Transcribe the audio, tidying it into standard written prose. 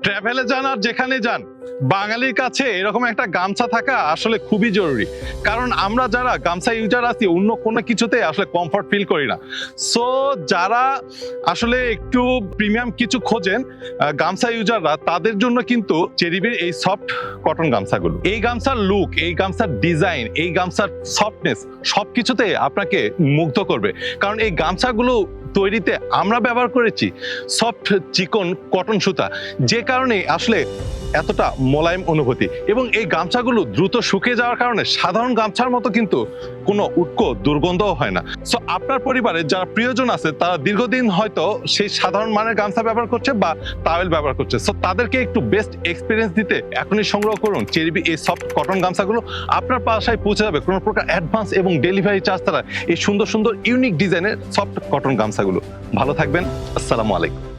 ট্রাভেলে যান আর যেখানে যান, বাঙালির কাছে এরকম একটা গামছা থাকা আসলে খুবই জরুরি। কারণ আমরা যারা গামছা ইউজার আছি অন্য কোনো কিছুতে আসলে কমফর্ট ফিল করি না। সো যারা আসলে একটু প্রিমিয়াম কিছু খোঁজেন গামছা ইউজাররা, তাদের জন্য কিন্তু চেরিবির এই সফট কটন গামছাগুলো, এই গামছার লুক, এই গামছার ডিজাইন, এই গামছার সফটনেস সবকিছুতে আপনাকে মুগ্ধ করবে। কারণ এই গামছাগুলো তৈরিতে আমরা ব্যবহার করেছি সফট চিকন কটন সুতা, যে কারণে আসলে এতটা মোলায়েম অনুভূতি। এবং এই গামছাগুলো দ্রুত শুকিয়ে যাওয়ার কারণে সাধারণ গামছার মতো কিন্তু কোনো উটকো দুর্গন্ধও হয় না। সো আপনার পরিবারের যারা প্রিয়জন আছে তারা দীর্ঘদিন হয়তো সেই সাধারণ মানের গামছা ব্যবহার করছে বা টাওয়েল ব্যবহার করছে, সো তাদেরকে একটু বেস্ট এক্সপিরিয়েন্স দিতে এখনই সংগ্রহ করুন চেরিবি এই সফট কটন গামছাগুলো। আপনার বাসায় পৌঁছে যাবে কোনো প্রকার অ্যাডভান্স এবং ডেলিভারি চার্জ ছাড়া এই সুন্দর সুন্দর ইউনিক ডিজাইনের সফট কটন গামছাগুলো। ভালো থাকবেন, আসসালামু আলাইকুম।